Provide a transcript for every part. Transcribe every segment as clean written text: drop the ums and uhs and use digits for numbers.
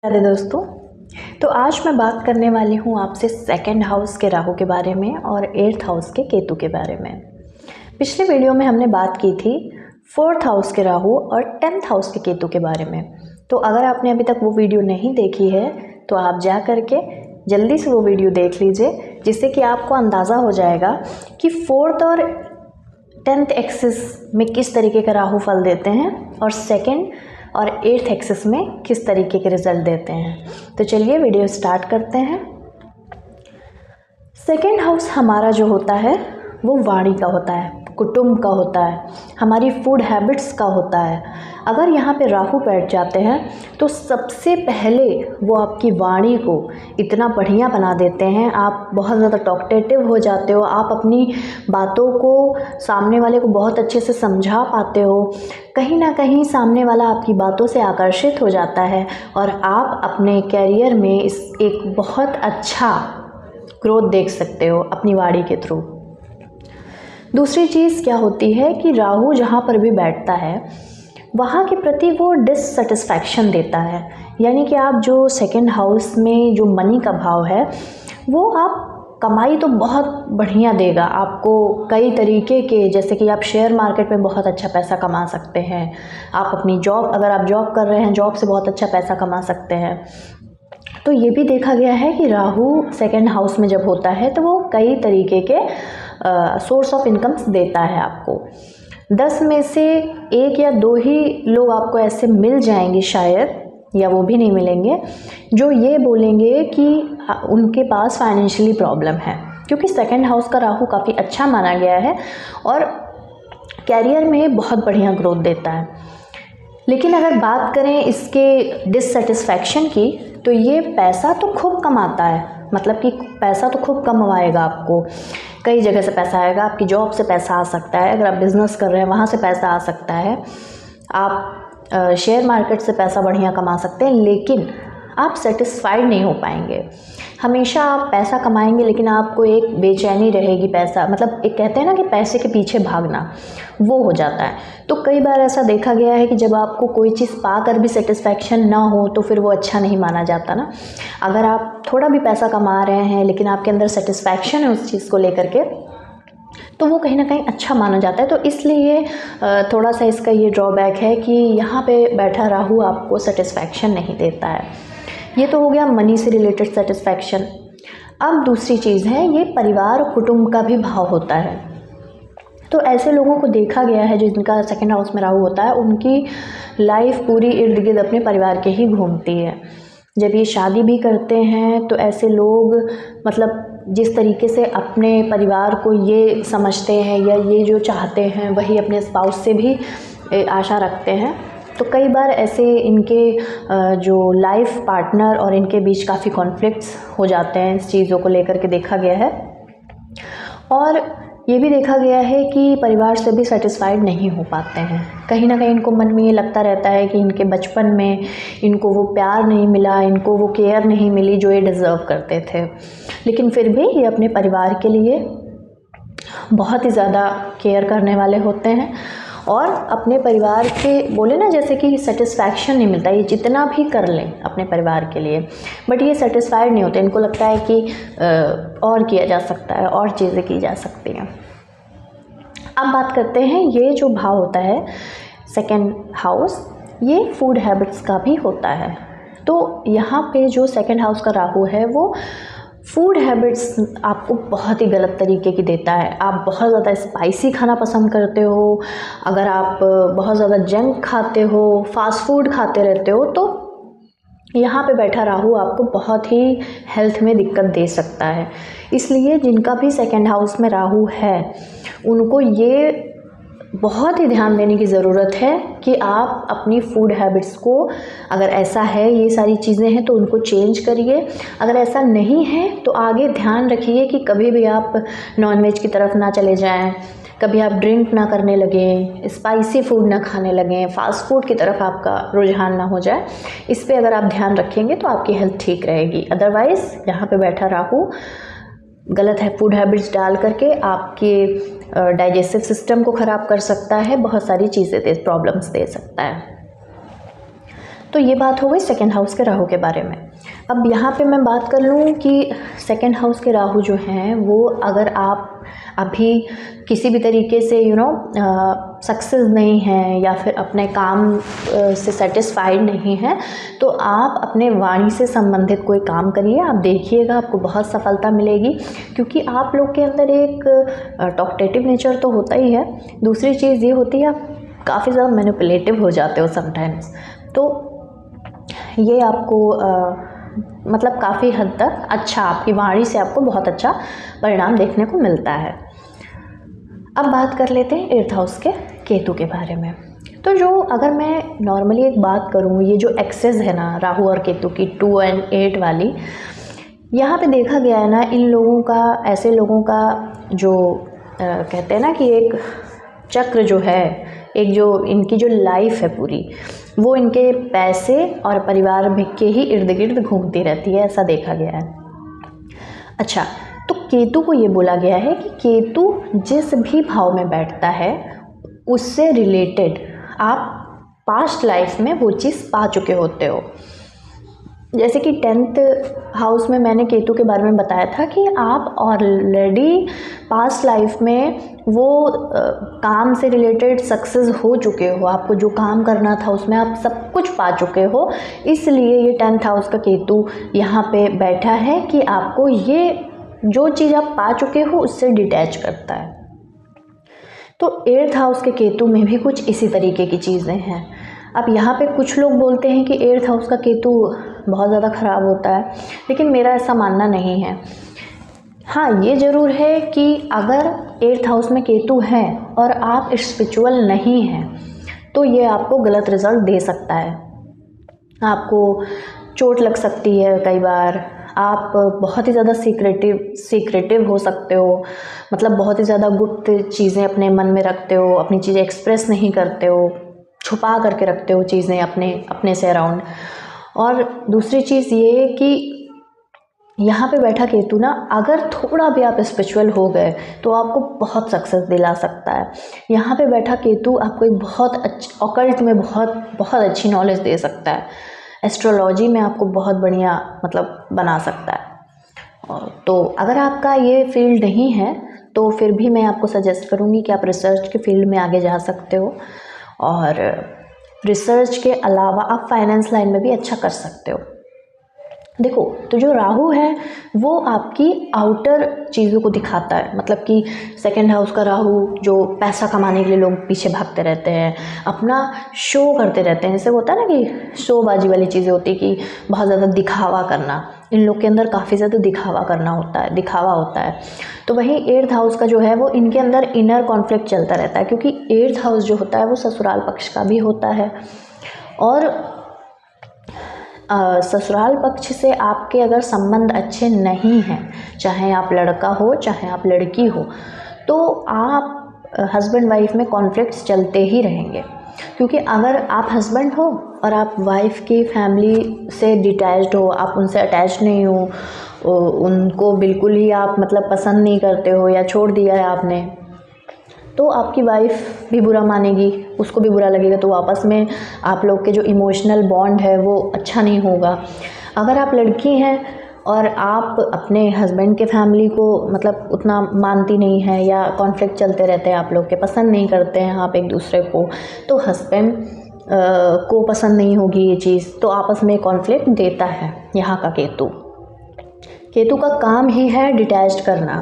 राधे दोस्तों। तो आज मैं बात करने वाली हूँ आपसे सेकंड हाउस के राहु के बारे में और एट्थ हाउस के केतु के बारे में। पिछले वीडियो में हमने बात की थी फोर्थ हाउस के राहु और 10th हाउस के केतु के बारे में। तो अगर आपने अभी तक वो वीडियो नहीं देखी है तो आप जा करके जल्दी से वो वीडियो देख लीजिए, जिससे कि आपको अंदाज़ा हो जाएगा कि फोर्थ और 10th एक्सिस में किस तरीके का राहु फल देते हैं और सेकेंड और 8th एक्सिस में किस तरीके के रिजल्ट देते हैं। तो चलिए वीडियो स्टार्ट करते हैं। सेकेंड हाउस हमारा जो होता है वो वाणी का होता है, कुटुंब का होता है, हमारी फूड हैबिट्स का होता है। अगर यहाँ पे राहु बैठ जाते हैं तो सबसे पहले वो आपकी वाणी को इतना बढ़िया बना देते हैं, आप बहुत ज़्यादा टॉकटेटिव हो जाते हो, आप अपनी बातों को सामने वाले को बहुत अच्छे से समझा पाते हो, कहीं ना कहीं सामने वाला आपकी बातों से आकर्षित हो जाता है और आप अपने कैरियर में एक बहुत अच्छा ग्रोथ देख सकते हो अपनी वाणी के थ्रू। दूसरी चीज़ क्या होती है कि राहु जहाँ पर भी बैठता है वहाँ के प्रति वो डिससेटिस्फैक्शन देता है, यानी कि आप जो सेकंड हाउस में जो मनी का भाव है वो आप कमाई तो बहुत बढ़िया देगा आपको कई तरीके के, जैसे कि आप शेयर मार्केट में बहुत अच्छा पैसा कमा सकते हैं, आप अपनी जॉब, अगर आप जॉब कर रहे हैं जॉब से बहुत अच्छा पैसा कमा सकते हैं। तो ये भी देखा गया है कि राहु सेकंड हाउस में जब होता है तो वो कई तरीके के सोर्स ऑफ इनकम्स देता है आपको। 10 में से 1 या 2 ही लोग आपको ऐसे मिल जाएंगे शायद, या वो भी नहीं मिलेंगे, जो ये बोलेंगे कि उनके पास फाइनेंशियली प्रॉब्लम है, क्योंकि सेकंड हाउस का राहु काफ़ी अच्छा माना गया है और कैरियर में बहुत बढ़िया ग्रोथ देता है। लेकिन अगर बात करें इसके डिससेटिस्फैक्शन की, तो ये पैसा तो खूब कमाता है, मतलब कि पैसा तो खूब कमवाएगा, आपको कई जगह से पैसा आएगा, आपकी जॉब से पैसा आ सकता है, अगर आप बिज़नेस कर रहे हैं वहाँ से पैसा आ सकता है, आप शेयर मार्केट से पैसा बढ़िया कमा सकते हैं, लेकिन आप सेटिस्फाइड नहीं हो पाएंगे। हमेशा आप पैसा कमाएंगे लेकिन आपको एक बेचैनी रहेगी, पैसा मतलब एक कहते हैं ना कि पैसे के पीछे भागना, वो हो जाता है। तो कई बार ऐसा देखा गया है कि जब आपको कोई चीज़ पाकर भी सेटिस्फैक्शन ना हो तो फिर वो अच्छा नहीं माना जाता ना। अगर आप थोड़ा भी पैसा कमा रहे हैं लेकिन आपके अंदर सेटिस्फैक्शन है उस चीज़ को लेकर के, तो वो कहीं ना कहीं अच्छा माना जाता है। तो इसलिए थोड़ा सा इसका ये ड्रॉबैक है कि यहाँ पे बैठा राहु आपको सेटिस्फैक्शन नहीं देता है। ये तो हो गया मनी से रिलेटेड सेटिस्फैक्शन। अब दूसरी चीज़ है, ये परिवार कुटुंब का भी भाव होता है। तो ऐसे लोगों को देखा गया है जिनका सेकंड हाउस में राहु होता है, उनकी लाइफ पूरी इर्द गिर्द अपने परिवार के ही घूमती है। जब ये शादी भी करते हैं तो ऐसे लोग मतलब जिस तरीके से अपने परिवार को ये समझते हैं या ये जो चाहते हैं वही अपने स्पाउस से भी आशा रखते हैं। तो कई बार ऐसे इनके जो लाइफ पार्टनर और इनके बीच काफ़ी कॉन्फ्लिक्ट्स हो जाते हैं, इस चीज़ों को लेकर के देखा गया है। और ये भी देखा गया है कि परिवार से भी सेटिस्फाइड नहीं हो पाते हैं, कहीं ना कहीं इनको मन में ये लगता रहता है कि इनके बचपन में इनको वो प्यार नहीं मिला, इनको वो केयर नहीं मिली जो ये डिज़र्व करते थे। लेकिन फिर भी ये अपने परिवार के लिए बहुत ही ज़्यादा केयर करने वाले होते हैं और अपने परिवार के बोले ना जैसे कि सेटिस्फैक्शन नहीं मिलता, ये जितना भी कर लें अपने परिवार के लिए बट ये सेटिस्फाइड नहीं होते, इनको लगता है कि और किया जा सकता है, और चीज़ें की जा सकती हैं। अब बात करते हैं, ये जो भाव होता है सेकंड हाउस, ये फूड हैबिट्स का भी होता है। तो यहाँ पे जो सेकंड हाउस का राहु है वो फूड हैबिट्स आपको बहुत ही गलत तरीके की देता है। आप बहुत ज़्यादा स्पाइसी खाना पसंद करते हो, अगर आप बहुत ज़्यादा जंक खाते हो, फास्ट फूड खाते रहते हो, तो यहाँ पे बैठा राहु आपको बहुत ही हेल्थ में दिक्कत दे सकता है। इसलिए जिनका भी सेकंड हाउस में राहु है उनको ये बहुत ही ध्यान देने की ज़रूरत है कि आप अपनी फूड हैबिट्स को, अगर ऐसा है ये सारी चीज़ें हैं तो उनको चेंज करिए, अगर ऐसा नहीं है तो आगे ध्यान रखिए कि कभी भी आप नॉनवेज की तरफ ना चले जाएं, कभी आप ड्रिंक ना करने लगें, स्पाइसी फूड ना खाने लगें, फास्ट फूड की तरफ आपका रुझान ना हो जाए। इस पर अगर आप ध्यान रखेंगे तो आपकी हेल्थ ठीक रहेगी। अदरवाइज़ यहाँ पे बैठा राहु गलत है फूड हैबिट्स डाल करके आपके डाइजेस्टिव सिस्टम को ख़राब कर सकता है, बहुत सारी चीज़ें प्रॉब्लम्स दे सकता है। तो ये बात हो गई सेकंड हाउस के राहु के बारे में। अब यहाँ पे मैं बात कर लूँ कि सेकंड हाउस के राहु जो हैं वो अगर आप अभी किसी भी तरीके से सक्सेस नहीं हैं या फिर अपने काम से सेटिस्फाइड नहीं हैं, तो आप अपने वाणी से संबंधित कोई काम करिए, आप देखिएगा आपको बहुत सफलता मिलेगी। क्योंकि आप लोग के अंदर एक टॉकटेटिव नेचर तो होता ही है, दूसरी चीज़ ये होती है आप काफ़ी ज़्यादा मैनिपुलेटिव हो जाते हो समटाइम्स। तो ये आपको मतलब काफ़ी हद तक अच्छा, आपकी वाणी से आपको बहुत अच्छा परिणाम देखने को मिलता है। अब बात कर लेते हैं 8th हाउस के केतु के बारे में। तो जो अगर मैं नॉर्मली एक बात करूँ, ये जो एक्सेस है ना राहु और केतु की 2 और 8 वाली, यहाँ पे देखा गया है ना इन लोगों का, ऐसे लोगों का जो कहते हैं ना कि एक चक्र जो है, एक जो इनकी जो लाइफ है पूरी, वो इनके पैसे और परिवार के ही इर्द गिर्द घूमती रहती है, ऐसा देखा गया है। अच्छा, तो केतु को ये बोला गया है कि केतु जिस भी भाव में बैठता है उससे रिलेटेड आप पास्ट लाइफ में वो चीज़ पा चुके होते हो। जैसे कि 10th हाउस में मैंने केतु के बारे में बताया था कि आप ऑलरेडी पास्ट लाइफ में वो काम से रिलेटेड सक्सेस हो चुके हो, आपको जो काम करना था उसमें आप सब कुछ पा चुके हो। इसलिए ये 10th हाउस का केतु यहाँ पे बैठा है कि आपको ये जो चीज़ आप पा चुके हो उससे डिटैच करता है। तो 8th हाउस के केतु में भी कुछ इसी तरीके की चीज़ें हैं। अब यहाँ पे कुछ लोग बोलते हैं कि 8th हाउस का केतु बहुत ज़्यादा ख़राब होता है, लेकिन मेरा ऐसा मानना नहीं है। हाँ, ये ज़रूर है कि अगर 8th हाउस में केतु है और आप स्पिरिचुअल नहीं हैं तो ये आपको गलत रिज़ल्ट दे सकता है। आपको चोट लग सकती है, कई बार आप बहुत ही ज़्यादा सीक्रेटिव हो सकते हो, मतलब बहुत ही ज़्यादा गुप्त चीज़ें अपने मन में रखते हो, अपनी चीज़ें एक्सप्रेस नहीं करते हो, छुपा करके रखते हो चीज़ें अपने से अराउंड। और दूसरी चीज़ ये है कि यहाँ पे बैठा केतु ना, अगर थोड़ा भी आप स्पिरिचुअल हो गए तो आपको बहुत सक्सेस दिला सकता है। यहाँ पे बैठा केतु आपको एक बहुत ऑकल्ट में बहुत अच्छी नॉलेज दे सकता है, एस्ट्रोलॉजी में आपको बहुत बढ़िया मतलब बना सकता है। तो अगर आपका ये फील्ड नहीं है तो फिर भी मैं आपको सजेस्ट करूँगी कि आप रिसर्च के फील्ड में आगे जा सकते हो, और रिसर्च के अलावा आप फाइनेंस लाइन में भी अच्छा कर सकते हो। देखो, तो जो राहु है वो आपकी आउटर चीज़ों को दिखाता है, मतलब कि सेकंड हाउस का राहु जो पैसा कमाने के लिए लोग पीछे भागते रहते हैं, अपना शो करते रहते हैं, जैसे होता है ना कि शोबाजी वाली चीज़ें होती है कि बहुत ज़्यादा दिखावा करना, इन लोग के अंदर काफ़ी ज़्यादा दिखावा होता है। तो वहीं 8th हाउस का जो है वो इनके अंदर इनर कॉन्फ्लिक्ट चलता रहता है, क्योंकि 8th हाउस जो होता है वो ससुराल पक्ष का भी होता है। और ससुराल पक्ष से आपके अगर संबंध अच्छे नहीं हैं, चाहे आप लड़का हो चाहे आप लड़की हो, तो आप हस्बैंड वाइफ में कॉन्फ्लिक्ट्स चलते ही रहेंगे। क्योंकि अगर आप हस्बैंड हो और आप वाइफ की फैमिली से डिटैच्ड हो, आप उनसे अटैच नहीं हो, उनको बिल्कुल ही आप मतलब पसंद नहीं करते हो या छोड़ दिया है आपने, तो आपकी वाइफ भी बुरा मानेगी, उसको भी बुरा लगेगा, तो आपस में आप लोग के जो इमोशनल बॉन्ड है वो अच्छा नहीं होगा। अगर आप लड़की हैं और आप अपने हस्बैंड के फैमिली को मतलब उतना मानती नहीं है या कॉन्फ्लिक्ट चलते रहते हैं, आप लोग के पसंद नहीं करते हैं आप एक दूसरे को, तो हस्बैंड को पसंद नहीं होगी ये चीज़, तो आपस में कॉन्फ्लिक्ट देता है यहाँ का केतु। केतु का काम ही है डिटैच्ड करना,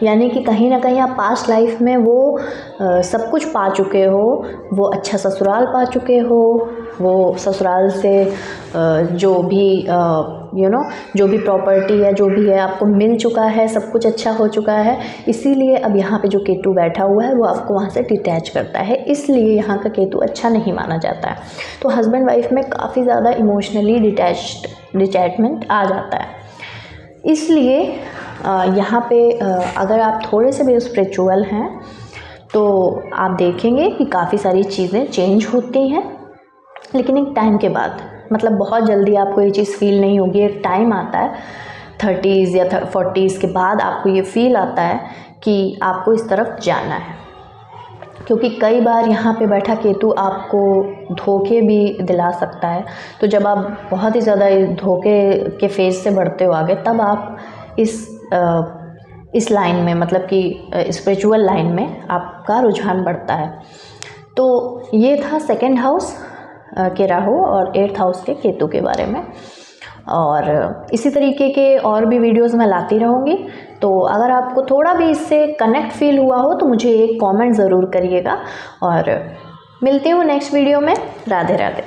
यानी कि कहीं ना कहीं आप पास्ट लाइफ में वो सब कुछ पा चुके हो, वो अच्छा ससुराल पा चुके हो, वो ससुराल से जो भी जो भी प्रॉपर्टी है, जो भी है आपको मिल चुका है, सब कुछ अच्छा हो चुका है। इसीलिए अब यहाँ पे जो केतु बैठा हुआ है वो आपको वहाँ से डिटैच करता है, इसलिए यहाँ का केतु अच्छा नहीं माना जाता है। तो हस्बैंड वाइफ में काफ़ी ज़्यादा इमोशनली डिटैचमेंट आ जाता है। इसलिए यहाँ पे अगर आप थोड़े से भी स्पिरिचुअल हैं तो आप देखेंगे कि काफ़ी सारी चीज़ें चेंज होती हैं, लेकिन एक टाइम के बाद, मतलब बहुत जल्दी आपको ये चीज़ फील नहीं होगी। एक टाइम आता है 30s या 40s के बाद आपको ये फील आता है कि आपको इस तरफ जाना है। क्योंकि कई बार यहाँ पे बैठा केतु आपको धोखे भी दिला सकता है। तो जब आप बहुत ही ज़्यादा धोखे के फेज से बढ़ते हो आगे, तब आप इस लाइन में, मतलब कि स्पिरिचुअल लाइन में आपका रुझान बढ़ता है। तो ये था सेकंड हाउस के राहु और 8th हाउस के केतु के बारे में। और इसी तरीके के और भी वीडियोस मैं लाती रहूँगी। तो अगर आपको थोड़ा भी इससे कनेक्ट फील हुआ हो तो मुझे एक कमेंट ज़रूर करिएगा। और मिलती हूँ नेक्स्ट वीडियो में। राधे राधे।